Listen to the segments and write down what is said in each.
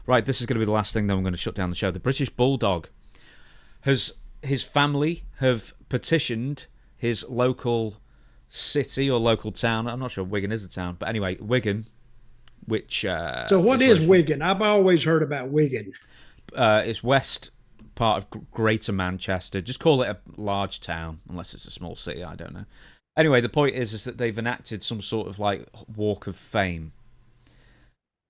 Right, this is going to be the last thing, then I'm going to shut down the show. The British Bulldog his family have petitioned his local city or local town. I'm not sure Wigan is a town, but anyway, Wigan, which... So what is Wigan? I've always heard about Wigan. It's west part of Greater Manchester. Just call it a large town, unless it's a small city, I don't know. Anyway, the point is that they've enacted some sort of like walk of fame,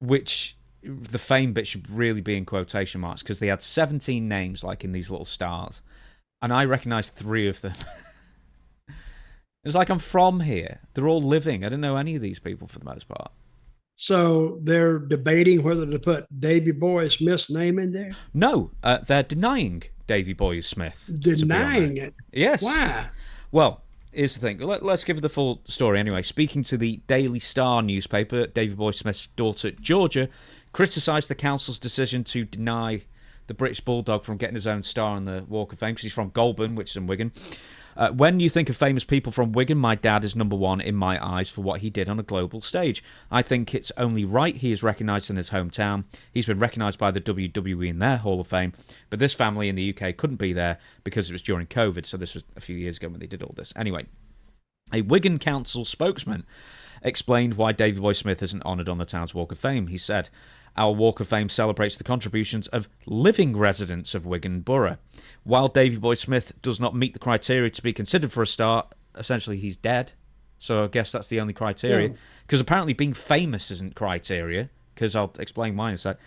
which the fame bit should really be in quotation marks, because they had 17 names like in these little stars, and I recognised 3 of them. It's like I'm from here. They're all living. I didn't know any of these people for the most part. So they're debating whether to put Davy Boy Smith's name in there? No, they're denying Davy Boy Smith. Denying it? Yes. Why? Well, here's the thing. Let's give the full story anyway. Speaking to the Daily Star newspaper, Davy Boy Smith's daughter, Georgia, criticised the council's decision to deny the British Bulldog from getting his own star on the Walk of Fame, because he's from Goulburn, which is in Wigan. When you think of famous people from Wigan, my dad is number one in my eyes for what he did on a global stage. I think it's only right he is recognised in his hometown. He's been recognised by the WWE in their Hall of Fame, but this family in the UK couldn't be there because it was during COVID, so this was a few years ago when they did all this. Anyway, a Wigan Council spokesman explained why Davy Boy Smith isn't honoured on the town's Walk of Fame. He said, "Our Walk of Fame celebrates the contributions of living residents of Wigan Borough. While Davy Boy Smith does not meet the criteria to be considered for a star, essentially he's dead. So I guess that's the only criteria. Because apparently being famous isn't criteria, because I'll explain why in a sec.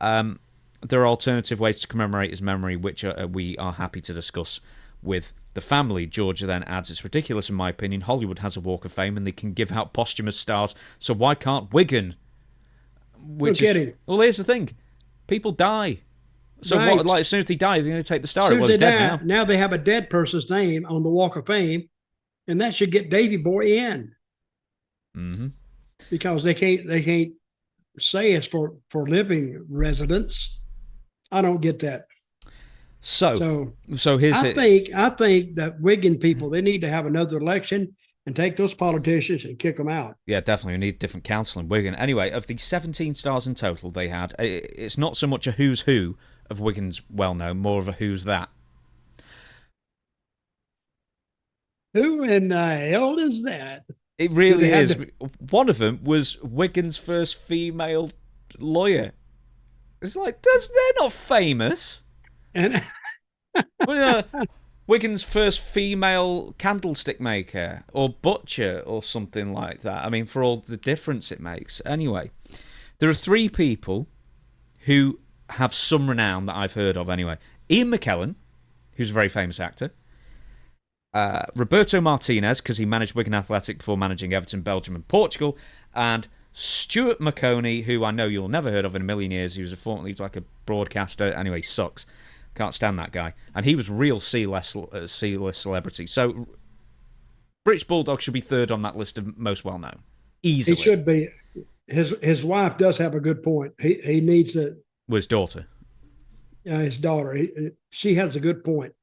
There are alternative ways to commemorate his memory, which we are happy to discuss with the family." Georgia then adds, "It's ridiculous in my opinion. Hollywood has a Walk of Fame and they can give out posthumous stars, so why can't Wigan?" Well, here's the thing. People die. So right. what? Like, as soon as they die, they're going to take the star. As soon as Well, they dead die, now. they have a dead person's name on the Walk of Fame, and that should get Davy Boy in. Mm-hmm. Because they can't say it's for living residents. I don't get that. So here's I think that Wigan people, they need to have another election and take those politicians and kick them out. Yeah, definitely. We need different council in Wigan. Anyway, of the 17 stars in total they had, it's not so much a who's who of Wigan's well-known, more of a who's that. Who in the hell is that? It really is. One of them was Wigan's first female lawyer. It's like, they're not famous. And Wigan's first female candlestick maker or butcher or something like that. I mean, for all the difference it makes. Anyway, there are 3 people who have some renown that I've heard of anyway. Ian McKellen, who's a very famous actor. Roberto Martinez, because he managed Wigan Athletic before managing Everton, Belgium and Portugal. And Stuart McConey, who I know you'll never heard of in a million years. He was formerly like a broadcaster. Anyway, sucks. Can't stand that guy. And he was real C-list celebrity. So British Bulldog should be 3rd on that list of most well-known. Easily. He should be. His wife does have a good point. He needs to... With his daughter. His daughter. She has a good point.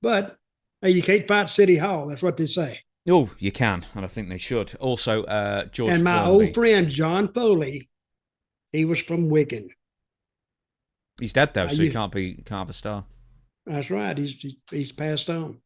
But you can't fight City Hall. That's what they say. Oh, you can. And I think they should. Also, George And my Formby. old friend, John Foley, he was from Wigan. He's dead, though, so he can't have a star. That's right. He's passed on.